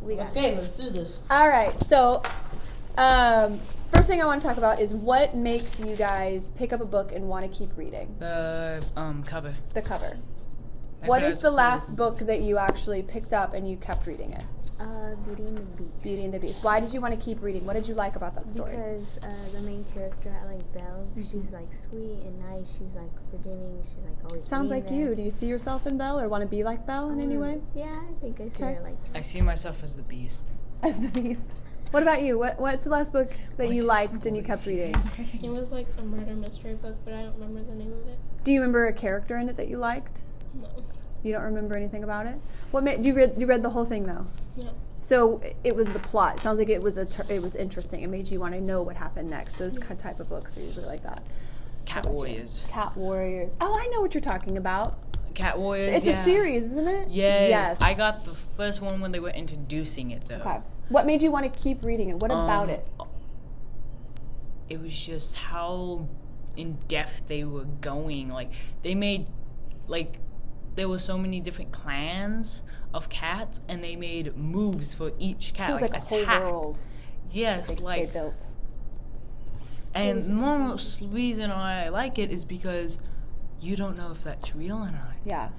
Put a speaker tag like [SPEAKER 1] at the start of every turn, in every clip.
[SPEAKER 1] We got
[SPEAKER 2] Okay, let's do this.
[SPEAKER 3] All right. So, first thing I want to talk about is what makes you guys pick up a book and want to keep reading.
[SPEAKER 2] The cover.
[SPEAKER 3] The cover.
[SPEAKER 2] I
[SPEAKER 3] What
[SPEAKER 2] thought
[SPEAKER 3] is
[SPEAKER 2] it
[SPEAKER 3] the
[SPEAKER 2] was
[SPEAKER 3] last
[SPEAKER 2] cool.
[SPEAKER 3] book that you actually picked up and you kept reading it?
[SPEAKER 1] Beauty and the Beast.
[SPEAKER 3] Beauty and the Beast. Why did you want to keep reading? What did you like about that story?
[SPEAKER 1] Because the main character, I like Belle. She's like sweet and nice. She's like forgiving. She's like always.
[SPEAKER 3] Sounds
[SPEAKER 1] being
[SPEAKER 3] like
[SPEAKER 1] there.
[SPEAKER 3] you. Do you see yourself in Belle or want to be like Belle in any way?
[SPEAKER 1] Yeah, I think I see
[SPEAKER 3] Okay.
[SPEAKER 1] her like.
[SPEAKER 2] I see myself as the Beast.
[SPEAKER 3] As the Beast. What about you? What's the last book that you liked and you kept reading?
[SPEAKER 4] It was like a murder mystery book, but I don't remember the name of it.
[SPEAKER 3] Do you remember a character in it that you liked?
[SPEAKER 4] No.
[SPEAKER 3] You don't remember anything about it? What made you read the whole thing though?
[SPEAKER 4] Yeah.
[SPEAKER 3] So it was the plot. It sounds like it was interesting. It made you want to know what happened next. Those type of books are usually like that.
[SPEAKER 2] Cat Warriors.
[SPEAKER 3] Cat Warriors. Oh, I know what you're talking about.
[SPEAKER 2] Cat Warriors.
[SPEAKER 3] It's a series, isn't it?
[SPEAKER 2] Yes. I got the first one when they were introducing it, though.
[SPEAKER 3] Okay. What made you want to keep reading it? What about it?
[SPEAKER 2] It was just how in depth they were going. Like they made, like, there were so many different clans of cats, and they made moves for each cat.
[SPEAKER 3] So it was like a whole
[SPEAKER 2] attack.
[SPEAKER 3] world.
[SPEAKER 2] Yes,
[SPEAKER 3] They built.
[SPEAKER 2] And the most reason I like it is because you don't know if that's real or not.
[SPEAKER 3] Yeah.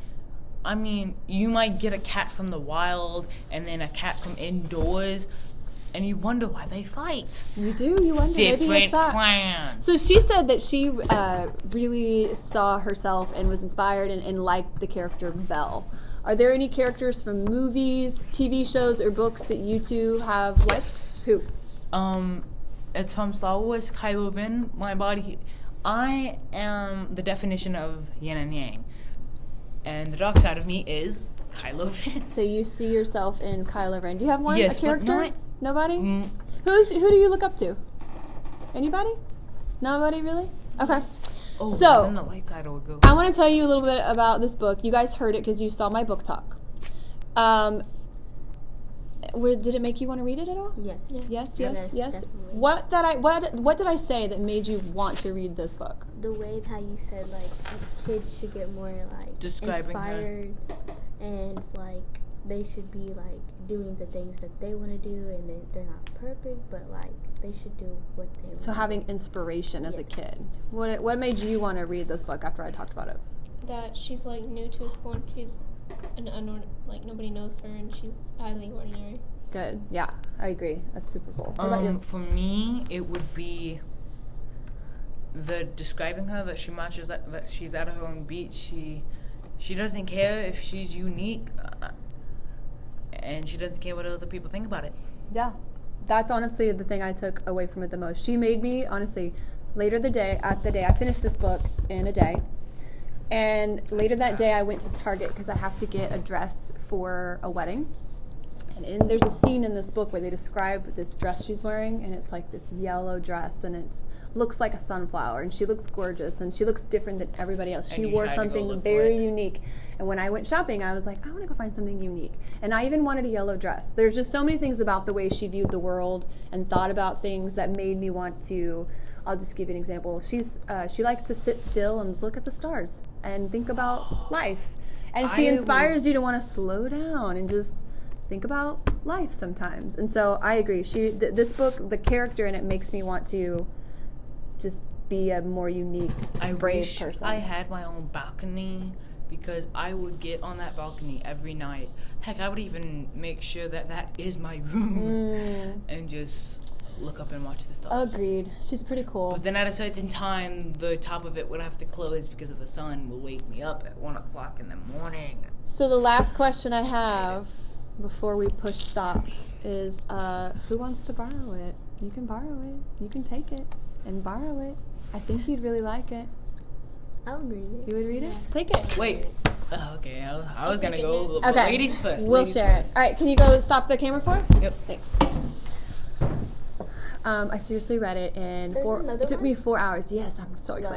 [SPEAKER 2] I mean, you might get a cat from the wild and then a cat from indoors, and you wonder why they fight.
[SPEAKER 3] You do. You wonder. Maybe
[SPEAKER 2] Different
[SPEAKER 3] it's that.
[SPEAKER 2] clans.
[SPEAKER 3] So she said that she really saw herself and was inspired and liked the character Belle. Are there any characters from movies, TV shows, or books that you two have liked?
[SPEAKER 2] Yes.
[SPEAKER 3] Who?
[SPEAKER 2] It's from Star Wars, Kylo Ren. I am the definition of yin and yang. And the dark side of me is Kylo Ren.
[SPEAKER 3] So you see yourself in Kylo Ren. Do you have one?
[SPEAKER 2] Yes,
[SPEAKER 3] a
[SPEAKER 2] but
[SPEAKER 3] character? Nobody?
[SPEAKER 2] Mm,
[SPEAKER 3] Who do you look up to? Anybody? Nobody really? Okay.
[SPEAKER 2] oh,
[SPEAKER 3] So-
[SPEAKER 2] then the light side will go.
[SPEAKER 3] I want to tell you a little bit about this book. You guys heard it because you saw my book talk. Did it make you want to read it at all?
[SPEAKER 1] Yes.
[SPEAKER 3] Yes.
[SPEAKER 1] Definitely.
[SPEAKER 3] What did I say that made you want to read this book?
[SPEAKER 1] The way how you said like kids should get more like
[SPEAKER 2] Describing her.
[SPEAKER 1] inspired and like they should be like doing the things that they want to do, and they're not perfect, but like they should do what they want.
[SPEAKER 3] So having inspiration as a
[SPEAKER 1] Yes.
[SPEAKER 3] kid. What made you want to read this book after I talked about it?
[SPEAKER 4] That she's like new to a school and she's an unknown, like nobody knows her and she's highly ordinary.
[SPEAKER 3] Good. Yeah, I agree. That's super cool. What about you?
[SPEAKER 2] For me, it would be the describing her that that she's at her own beat. She doesn't care if she's unique, and she doesn't care what other people think about it.
[SPEAKER 3] Yeah, that's honestly the thing I took away from it the most. She made me, honestly, I finished this book in a day, and later that day I went to Target because I have to get a dress for a wedding. And there's a scene in this book where they describe this dress she's wearing, and it's like this yellow dress, and it looks like a sunflower, and she looks gorgeous, and she looks different than everybody else.
[SPEAKER 2] And
[SPEAKER 3] She
[SPEAKER 2] you
[SPEAKER 3] wore
[SPEAKER 2] tried to go
[SPEAKER 3] something
[SPEAKER 2] look for
[SPEAKER 3] very
[SPEAKER 2] it.
[SPEAKER 3] unique. And when I went shopping, I was like, I want to go find something unique. And I even wanted a yellow dress. There's just so many things about the way she viewed the world and thought about things that made me want to. I'll just give you an example. She likes to sit still and just look at the stars and think about life. And she inspires you to want to slow down and just think about life sometimes. And so I agree. This book, the character in it makes me want to just be a more unique, brave
[SPEAKER 2] wish
[SPEAKER 3] person.
[SPEAKER 2] I had my own balcony, because I would get on that balcony every night. Heck, I would even make sure that is my room and just look up and watch the stars.
[SPEAKER 3] Agreed. She's pretty cool.
[SPEAKER 2] But then at a certain time, the top of it would have to close because of the sun will wake me up at 1 o'clock in the morning.
[SPEAKER 3] So the last question I have before we push stop is, who wants to borrow it? You can borrow it. You can take it and borrow it. I think you'd really like it.
[SPEAKER 1] I would read it.
[SPEAKER 3] You would read it? Take it.
[SPEAKER 2] Wait. Okay, I was gonna
[SPEAKER 4] take it
[SPEAKER 2] go.
[SPEAKER 4] next.
[SPEAKER 3] Okay.
[SPEAKER 2] Ladies first.
[SPEAKER 3] We'll
[SPEAKER 2] ladies
[SPEAKER 3] share it.
[SPEAKER 2] first.
[SPEAKER 3] All right, can you go stop the camera for us?
[SPEAKER 2] Yep.
[SPEAKER 3] Thanks. I seriously read it in
[SPEAKER 1] There's another
[SPEAKER 3] it took
[SPEAKER 1] one?
[SPEAKER 3] me 4 hours. Yes, I'm so excited.